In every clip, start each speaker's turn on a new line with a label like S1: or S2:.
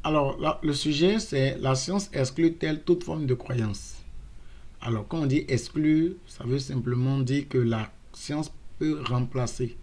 S1: Alors, le sujet, c'est la science exclut-elle toute forme de croyance? Alors, quand on dit exclure, ça veut simplement dire que la science peut remplacer,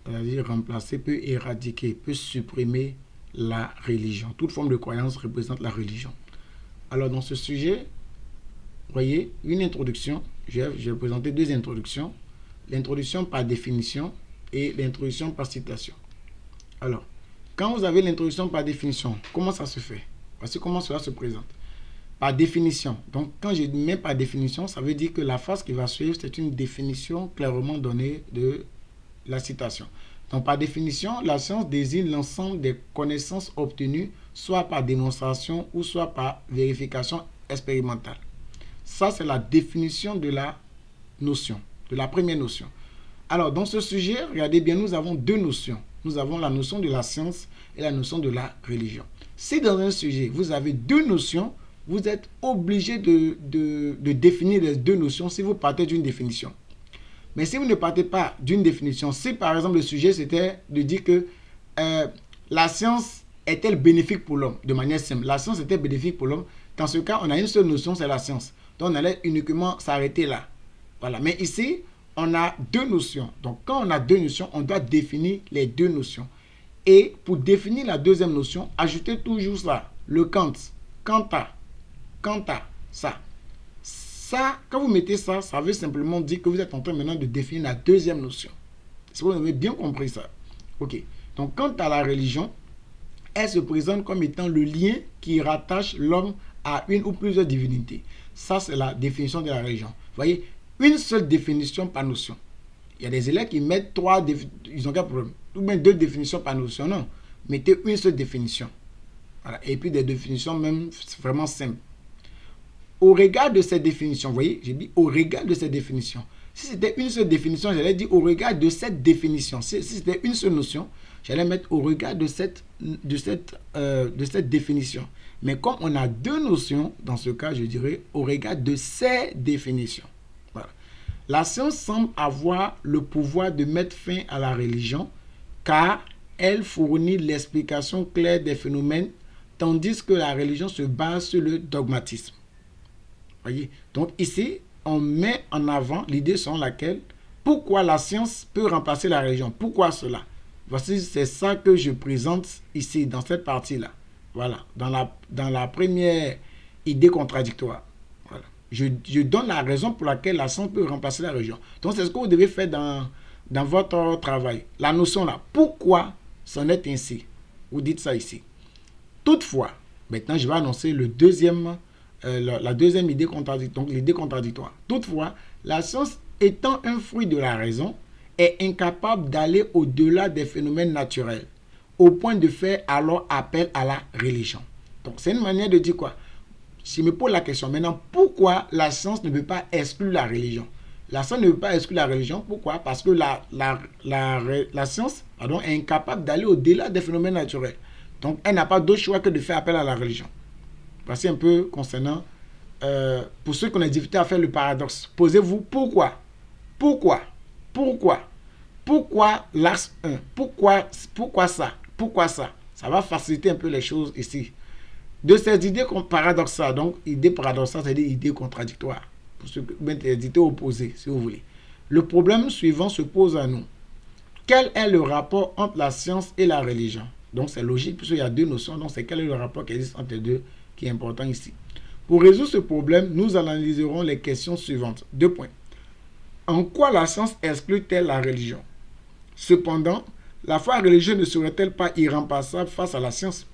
S1: c'est-à-dire remplacer, peut éradiquer, peut supprimer la religion. Toute forme de croyance représente la religion. Alors, dans ce sujet, vous voyez, une introduction, je vais présenter deux introductions. L'introduction par définition et l'introduction par citation. Alors, quand vous avez l'introduction par définition, comment ça se fait? Voici comment cela se présente. Par définition. Donc, quand je mets par définition, ça veut dire que la phrase qui va suivre, c'est une définition clairement donnée de la citation. Donc, par définition, la science désigne l'ensemble des connaissances obtenues, soit par démonstration ou soit par vérification expérimentale. Ça, c'est la définition de la notion, de la première notion. Alors, dans ce sujet, regardez bien, nous avons deux notions. Nous avons la notion de la science et la notion de la religion. Si dans un sujet, vous avez deux notions, vous êtes obligé de définir les deux notions si vous partez d'une définition. Mais si vous ne partez pas d'une définition, si par exemple le sujet c'était de dire que la science est-elle bénéfique pour l'homme, de manière simple, la science est-elle bénéfique pour l'homme, dans ce cas, on a une seule notion, c'est la science. Donc on allait uniquement s'arrêter là. Voilà. Mais ici, on a deux notions. Donc quand on a deux notions, on doit définir les deux notions. Et pour définir la deuxième notion, ajoutez toujours ça, le quant à, ça. Ça, quand vous mettez ça, ça veut simplement dire que vous êtes en train maintenant de définir la deuxième notion. Si vous avez bien compris ça. Ok. Donc, quant à la religion, elle se présente comme étant le lien qui rattache l'homme à une ou plusieurs divinités. Ça, c'est la définition de la religion. Vous voyez, une seule définition par notion. Il y a des élèves qui mettent trois définitions. Ils n'ont qu'un problème. Ou bien deux définitions par notion. Non. Mettez une seule définition. Voilà. Et puis des définitions même vraiment simples. Au regard de cette définition, vous voyez, j'ai dit au regard de cette définition. Si c'était une seule définition, j'allais dire au regard de cette définition. Si c'était une seule notion, j'allais mettre au regard de cette définition. Mais comme on a deux notions, dans ce cas, je dirais au regard de ces définitions. Voilà. La science semble avoir le pouvoir de mettre fin à la religion, car elle fournit l'explication claire des phénomènes, tandis que la religion se base sur le dogmatisme. Voyez? Donc ici, on met en avant l'idée selon laquelle pourquoi la science peut remplacer la religion. Pourquoi cela? Voici, c'est ça que je présente ici, dans cette partie-là. Voilà, dans la première idée contradictoire. Voilà. Je donne la raison pour laquelle la science peut remplacer la religion. Donc c'est ce que vous devez faire dans votre travail. La notion là, pourquoi c'en est ainsi? Vous dites ça ici. Toutefois, maintenant je vais annoncer la deuxième idée contradictoire, donc l'idée contradictoire. Toutefois, la science étant un fruit de la raison, est incapable d'aller au-delà des phénomènes naturels, au point de faire alors appel à la religion. Donc c'est une manière de dire quoi? Je me pose la question maintenant, pourquoi la science ne peut pas exclure la religion? La science ne peut pas exclure la religion, pourquoi? Parce que la science est incapable d'aller au-delà des phénomènes naturels. Donc elle n'a pas d'autre choix que de faire appel à la religion. Voici un peu concernant, pour ceux qui ont des difficultés à faire le paradoxe, posez-vous pourquoi l'axe 1, pourquoi ça, ça va faciliter un peu les choses ici. De ces idées paradoxales, donc idées paradoxales, c'est-à-dire idées contradictoires, pour ceux qui ont des idées opposées, si vous voulez. Le problème suivant se pose à nous. Quel est le rapport entre la science et la religion? Donc c'est logique, puisqu'il y a deux notions, donc c'est quel est le rapport qui existe entre les deux qui est important ici. Pour résoudre ce problème, nous analyserons les questions suivantes. 2 points. En quoi la science exclut-elle la religion? Cependant, la foi religieuse ne serait-elle pas irremplaçable face à la science?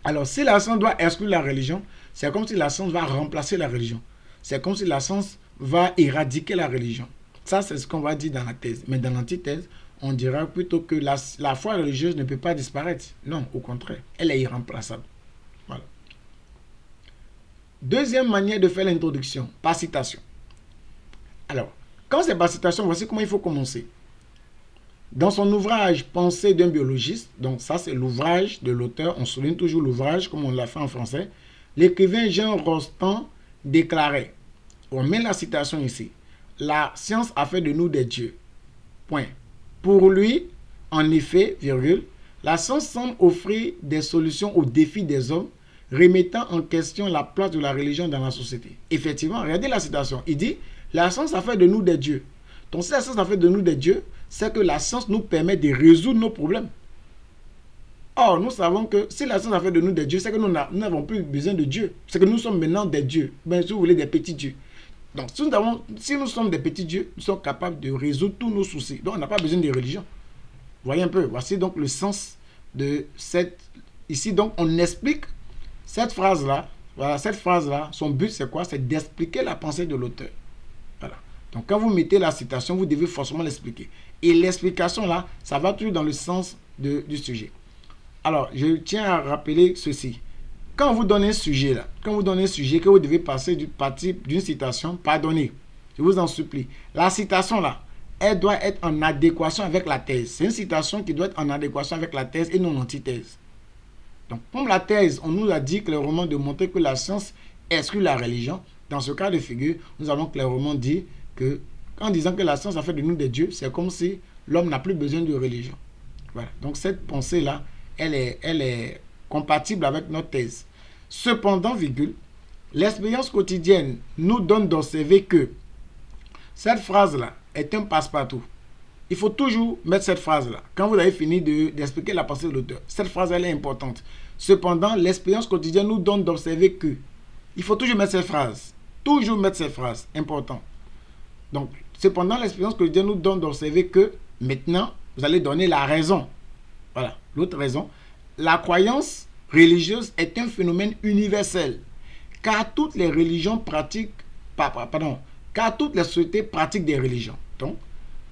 S1: Alors, si la science doit exclure la religion, c'est comme si la science va remplacer la religion. C'est comme si la science va éradiquer la religion. Ça, c'est ce qu'on va dire dans la thèse. Mais dans l'antithèse, on dira plutôt que la foi religieuse ne peut pas disparaître. Non, au contraire, elle est irremplaçable. Voilà. Deuxième manière de faire l'introduction, par citation. Alors, quand c'est par citation, voici comment il faut commencer. Dans son ouvrage Pensée d'un biologiste, donc ça c'est l'ouvrage de l'auteur, on souligne toujours l'ouvrage comme on l'a fait en français, l'écrivain Jean Rostand déclarait, on met la citation ici, la science a fait de nous des dieux. Point. Pour lui, en effet, virgule, La science semble offrir des solutions aux défis des hommes, remettant en question la place de la religion dans la société. Effectivement, regardez la citation. Il dit, la science a fait de nous des dieux. Donc si la science a fait de nous des dieux, c'est que la science nous permet de résoudre nos problèmes. Or, nous savons que si la science a fait de nous des dieux, c'est que nous n'avons plus besoin de Dieu. C'est que nous sommes maintenant des dieux. Ben, si vous voulez, des petits dieux. Donc, si nous sommes des petits dieux, nous sommes capables de résoudre tous nos soucis. Donc, on n'a pas besoin de religion. Voyez un peu. Voici donc le sens de cette... Ici, donc, on explique cette phrase-là. Voilà, cette phrase-là, son but, c'est quoi? C'est d'expliquer la pensée de l'auteur. Voilà. Donc, quand vous mettez la citation, vous devez forcément l'expliquer. Et l'explication, là, ça va toujours dans le sens du sujet. Alors, je tiens à rappeler ceci. Quand vous donnez un sujet, là, quand vous donnez un sujet que vous devez passer d'une citation, pardonnez, je vous en supplie. La citation, là, elle doit être en adéquation avec la thèse. C'est une citation qui doit être en adéquation avec la thèse et non l'antithèse. Donc, comme la thèse, on nous a dit clairement de montrer que la science exclut la religion. Dans ce cas de figure, nous avons clairement dit que, en disant que la science a fait de nous des dieux, c'est comme si l'homme n'a plus besoin de religion. Voilà. Donc, cette pensée-là, elle est compatible avec notre thèse. Cependant, virgule, l'expérience quotidienne nous donne d'observer que cette phrase-là est un passe-partout. Il faut toujours mettre cette phrase-là. Quand vous avez fini d'expliquer la pensée de l'auteur, cette phrase, elle est importante. Cependant, l'expérience quotidienne nous donne d'observer que. Il faut toujours mettre cette phrase. Toujours mettre cette phrase. Important. Donc, cependant, l'expérience quotidienne nous donne d'observer que maintenant, vous allez donner la raison. Voilà. L'autre raison. La croyance religieuse est un phénomène universel. Car toutes les religions pratiquent. Car toutes les sociétés pratiquent des religions. Donc,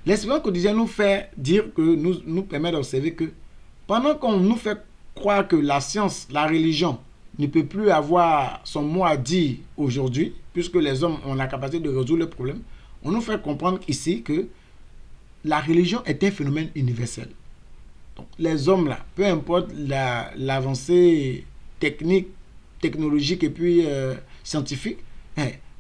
S1: l'expérience quotidienne nous fait dire que nous permet d'observer que pendant qu'on nous fait croire que la science, la religion ne peut plus avoir son mot à dire aujourd'hui, puisque les hommes ont la capacité de résoudre le problème, on nous fait comprendre ici que la religion est un phénomène universel. Donc, les hommes là, peu importe l'avancée technologique et puis scientifique,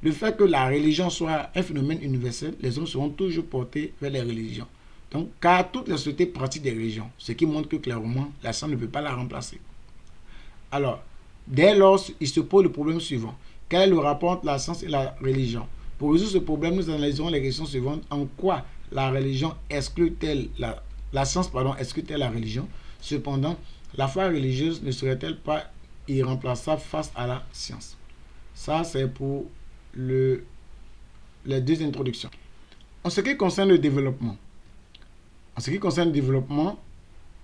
S1: le fait que la religion soit un phénomène universel, les hommes seront toujours portés vers les religions. Donc, car toutes les sociétés pratiquent des religions, ce qui montre que clairement, la science ne peut pas la remplacer. Alors, dès lors, il se pose le problème suivant. Quel est le rapport entre la science et la religion? Pour résoudre ce problème, nous analyserons les questions suivantes. En quoi la religion exclut-elle la science exclut-elle la religion? Cependant, la foi religieuse ne serait-elle pas irremplaçable face à la science? Ça, c'est pour les deux introductions. En ce qui concerne le développement,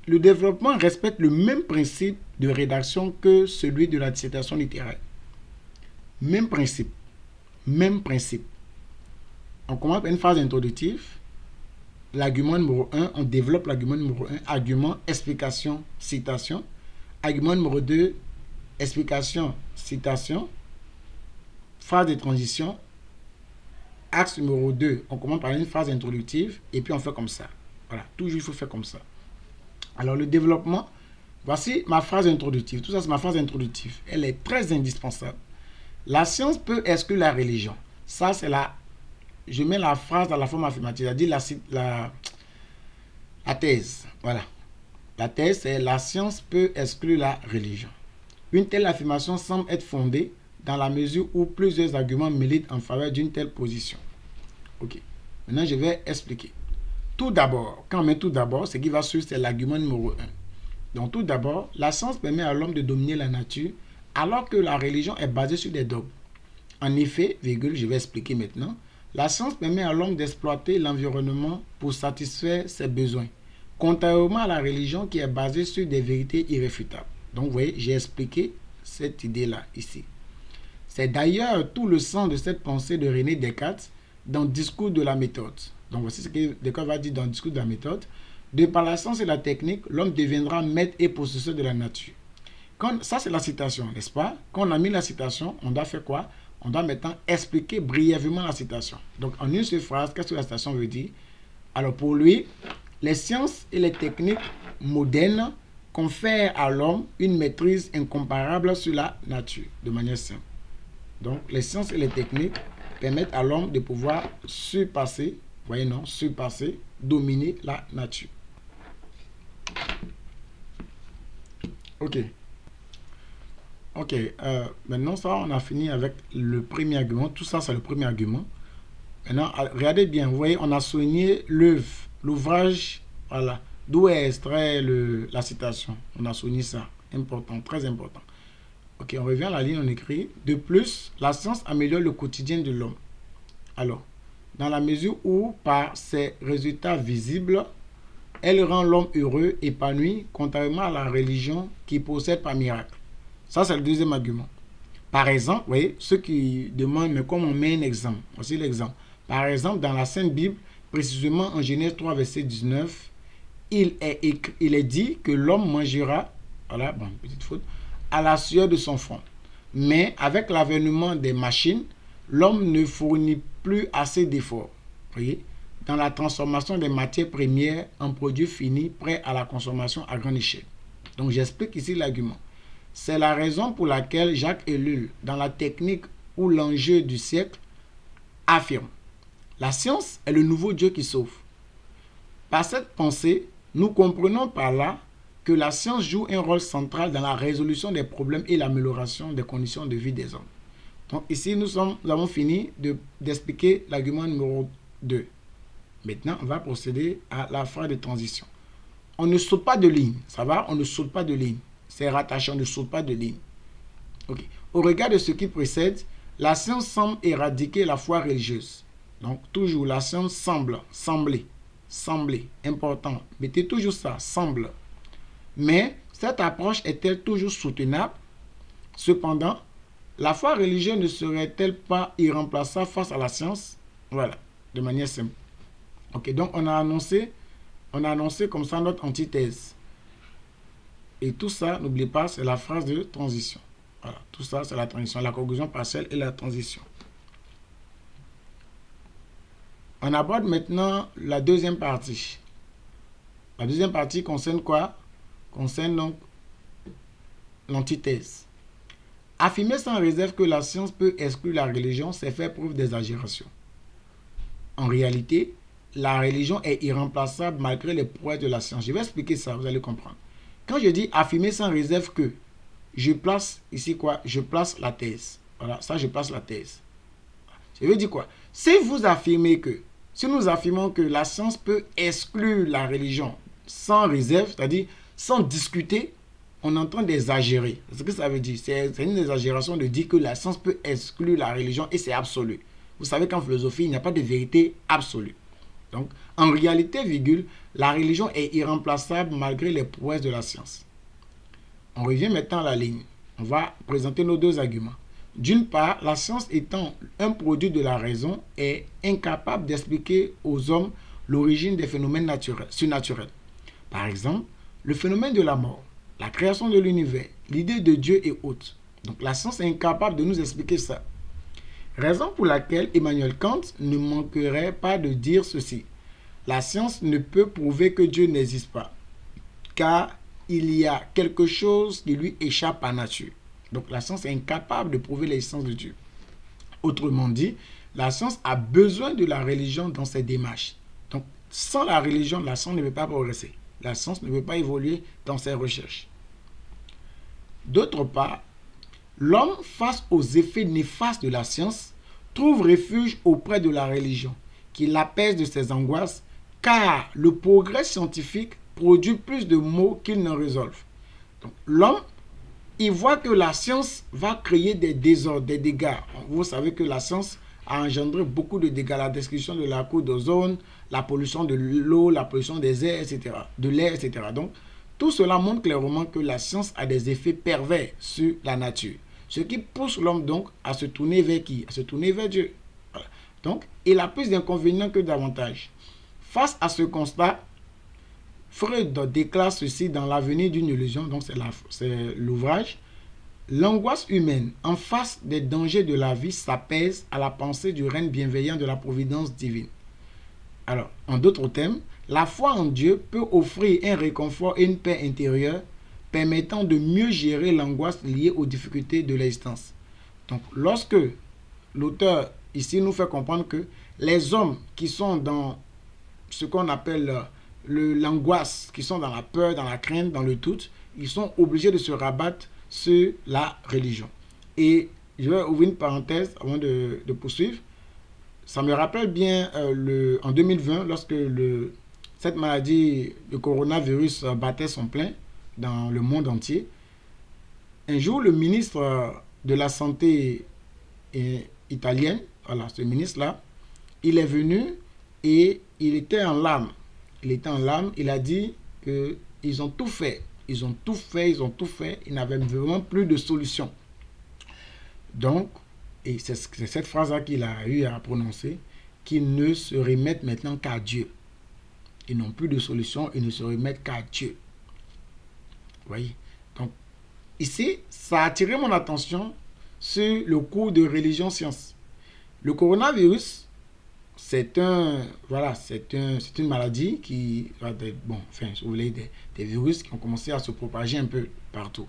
S1: le développement respecte le même principe de rédaction que celui de la dissertation littéraire. Même principe. On commence par une phrase introductive. L'argument numéro 1, on développe l'argument numéro 1. Argument, explication, citation. Argument numéro 2, explication, citation. Phrase de transition. Axe numéro 2, on commence par une phrase introductive et puis on fait comme ça. Voilà, toujours il faut faire comme ça. Alors le développement, voici ma phrase introductive. Tout ça c'est ma phrase introductive. Elle est très indispensable. La science peut exclure la religion. Ça c'est je mets la phrase dans la forme affirmative. C'est-à-dire la thèse. Voilà. La thèse c'est la science peut exclure la religion. Une telle affirmation semble être fondée dans la mesure où plusieurs arguments militent en faveur d'une telle position. Ok. Maintenant, je vais expliquer. Tout d'abord, quand on met tout d'abord, ce qui va suivre, c'est l'argument numéro 1. Donc, tout d'abord, la science permet à l'homme de dominer la nature, alors que la religion est basée sur des dogmes. En effet, je vais expliquer maintenant, la science permet à l'homme d'exploiter l'environnement pour satisfaire ses besoins, contrairement à la religion qui est basée sur des vérités irréfutables. Donc, vous voyez, j'ai expliqué cette idée-là ici. C'est d'ailleurs tout le sens de cette pensée de René Descartes dans le discours de la méthode. Donc voici ce que Descartes va dire dans le discours de la méthode. De par la science et la technique, l'homme deviendra maître et possesseur de la nature. Ça c'est la citation, n'est-ce pas? Quand on a mis la citation, on doit faire quoi? On doit maintenant expliquer brièvement la citation. Donc en une seule phrase, qu'est-ce que la citation veut dire? Alors pour lui, les sciences et les techniques modernes confèrent à l'homme une maîtrise incomparable sur la nature, de manière simple. Donc, les sciences et les techniques permettent à l'homme de pouvoir surpasser, dominer la nature. Ok. Ok. Maintenant, ça, on a fini avec le premier argument. Tout ça, c'est le premier argument. Maintenant, regardez bien. Vous voyez, on a souligné l'œuvre, l'ouvrage. Voilà. D'où est extrait la citation. On a souligné ça. Important, très important. Ok, on revient à la ligne, on écrit. De plus, la science améliore le quotidien de l'homme. Alors, dans la mesure où, par ses résultats visibles, elle rend l'homme heureux, épanoui, contrairement à la religion qui possède par miracle. Ça, c'est le deuxième argument. Par exemple, vous voyez, ceux qui demandent, mais comme on met un exemple, voici l'exemple. Par exemple, dans la Sainte Bible, précisément en Genèse 3, verset 19, il est dit que l'homme mangera, voilà, bon, petite faute, à la sueur de son front. Mais avec l'avènement des machines, l'homme ne fournit plus assez d'efforts. Voyez, dans la transformation des matières premières en produits finis prêts à la consommation à grande échelle. Donc j'explique ici l'argument. C'est la raison pour laquelle Jacques Ellul, dans la technique ou l'enjeu du siècle, affirme: la science est le nouveau Dieu qui sauve. Par cette pensée, nous comprenons par là que la science joue un rôle central dans la résolution des problèmes et l'amélioration des conditions de vie des hommes. Donc ici, nous avons fini d'expliquer l'argument numéro 2. Maintenant, on va procéder à la phase de transition. On ne saute pas de ligne, ça va? On ne saute pas de ligne. C'est rattaché, on ne saute pas de ligne. Okay. Au regard de ce qui précède, la science semble éradiquer la foi religieuse. Donc, toujours, la science sembler, important. Mettez toujours ça, semble. Mais, cette approche est-elle toujours soutenable? Cependant, la foi religieuse ne serait-elle pas irremplaçable face à la science? Voilà, de manière simple. Ok, donc on a annoncé comme ça notre antithèse. Et tout ça, n'oubliez pas, c'est la phrase de transition. Voilà, tout ça, c'est la transition, la conclusion partielle et la transition. On aborde maintenant la deuxième partie. La deuxième partie concerne quoi? Concerne donc l'antithèse. Affirmer sans réserve que la science peut exclure la religion, c'est faire preuve d'exagération. En réalité, la religion est irremplaçable malgré les prouesses de la science. Je vais expliquer ça, vous allez comprendre. Quand je dis affirmer sans réserve que, je place ici quoi? Je place la thèse. Voilà, ça je place la thèse. Je veux dire quoi? Si nous affirmons que la science peut exclure la religion sans réserve, c'est-à-dire sans discuter, on est en train d'exagérer. C'est ce que ça veut dire. C'est une exagération de dire que la science peut exclure la religion et c'est absolu. Vous savez qu'en philosophie, il n'y a pas de vérité absolue. Donc, en réalité, virgule, la religion est irremplaçable malgré les prouesses de la science. On revient maintenant à la ligne. On va présenter nos deux arguments. D'une part, la science étant un produit de la raison est incapable d'expliquer aux hommes l'origine des phénomènes surnaturels. Par exemple, le phénomène de la mort, la création de l'univers, l'idée de Dieu et autres. Donc la science est incapable de nous expliquer ça. Raison pour laquelle Emmanuel Kant ne manquerait pas de dire ceci: la science ne peut prouver que Dieu n'existe pas, car il y a quelque chose qui lui échappe à nature. Donc la science est incapable de prouver l'existence de Dieu. Autrement dit, la science a besoin de la religion dans ses démarches. Donc sans la religion, la science ne peut pas progresser. La science ne peut pas évoluer dans ses recherches. D'autre part, l'homme, face aux effets néfastes de la science, trouve refuge auprès de la religion, qui l'apaise de ses angoisses, car le progrès scientifique produit plus de maux qu'il n'en résolve. Donc l'homme, il voit que la science va créer des désordres, des dégâts. Vous savez que la science a engendré beaucoup de dégâts, la destruction de la couche d'ozone, la pollution de l'eau, la pollution des airs, etc., de l'air, etc. Donc, tout cela montre clairement que la science a des effets pervers sur la nature. Ce qui pousse l'homme donc à se tourner vers qui? À se tourner vers Dieu. Voilà. Donc, il a plus d'inconvénients que d'avantages. Face à ce constat, Freud déclare ceci dans L'avenir d'une illusion, donc c'est l'ouvrage. L'angoisse humaine en face des dangers de la vie s'apaise à la pensée du règne bienveillant de la providence divine. Alors, en d'autres termes, la foi en Dieu peut offrir un réconfort et une paix intérieure permettant de mieux gérer l'angoisse liée aux difficultés de l'existence. Donc, lorsque l'auteur ici nous fait comprendre que les hommes qui sont dans ce qu'on appelle l'angoisse, qui sont dans la peur, dans la crainte, dans le doute, ils sont obligés de se rabattre sur la religion. Et je vais ouvrir une parenthèse avant de poursuivre. Ça me rappelle bien en 2020, lorsque cette maladie, le coronavirus, battait son plein dans le monde entier. Un jour, le ministre de la Santé italienne, voilà, ce ministre-là, il est venu et il était en larmes. Il a dit qu'ils ont tout fait. Ils ont tout fait. Ils n'avaient vraiment plus de solution. Donc, et c'est cette phrase-là qu'il a eu à prononcer, qu'ils ne se remettent maintenant qu'à Dieu. Ils n'ont plus de solution, ils ne se remettent qu'à Dieu. Vous voyez? Donc, ici, ça a attiré mon attention sur le cours de religion-science. Le coronavirus, c'est une maladie qui, si vous voulez, des virus qui ont commencé à se propager un peu partout.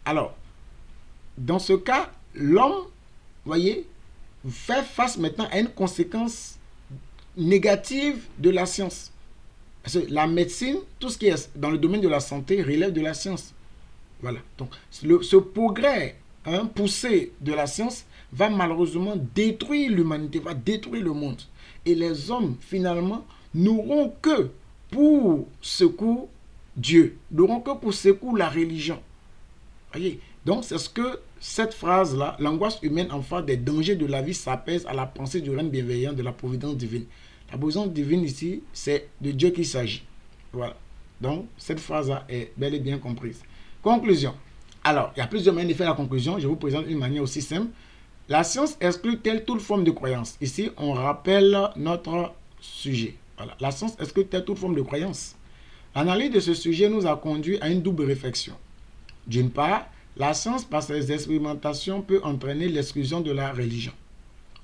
S1: Alors, dans ce cas, l'homme, voyez, fait face maintenant à une conséquence négative de la science. Parce que la médecine, tout ce qui est dans le domaine de la santé relève de la science. Voilà. Donc, ce progrès poussé de la science va malheureusement détruire l'humanité, va détruire le monde. Et les hommes, finalement, n'auront que pour secours Dieu, n'auront que pour secours la religion. Voyez? Donc, c'est ce que cette phrase-là, l'angoisse humaine en face des dangers de la vie s'apaise à la pensée du règne bienveillant de la providence divine. La providence divine ici, c'est de Dieu qu'il s'agit. Voilà. Donc, cette phrase-là est bel et bien comprise. Conclusion. Alors, il y a plusieurs manières de faire la conclusion. Je vous présente une manière aussi simple. La science exclut-elle toute forme de croyance? Ici, on rappelle notre sujet. Voilà. La science exclut-elle toute forme de croyance? L'analyse de ce sujet nous a conduit à une double réflexion. D'une part, la science, par ses expérimentations, peut entraîner l'exclusion de la religion.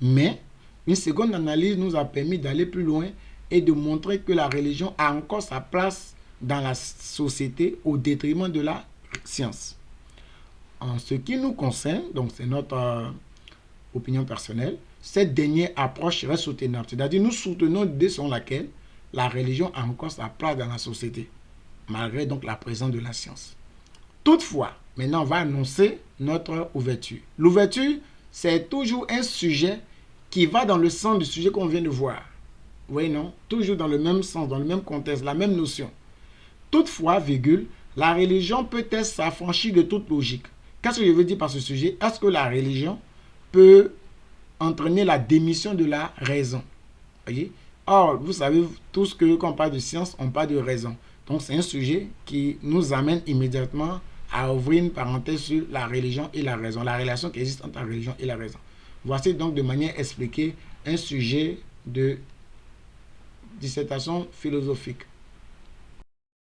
S1: Mais, une seconde analyse nous a permis d'aller plus loin et de montrer que la religion a encore sa place dans la société au détriment de la science. En ce qui nous concerne, donc c'est notre opinion personnelle, cette dernière approche reste soutenable. C'est-à-dire, nous soutenons l'idée selon laquelle la religion a encore sa place dans la société, malgré donc la présence de la science. Toutefois, maintenant on va annoncer notre ouverture. L'ouverture, c'est toujours un sujet qui va dans le sens du sujet qu'on vient de voir. Vous voyez, non? Toujours dans le même sens, dans le même contexte, la même notion. Toutefois, virgule, la religion peut-être s'affranchir de toute logique. Qu'est-ce que je veux dire par ce sujet? Est-ce que la religion peut entraîner la démission de la raison? Voyez? Or, vous savez tous que quand on parle de science, on parle de raison. Donc, c'est un sujet qui nous amène immédiatement à ouvrir une parenthèse sur la religion et la raison, la relation qui existe entre la religion et la raison. Voici donc de manière expliquée un sujet de dissertation philosophique.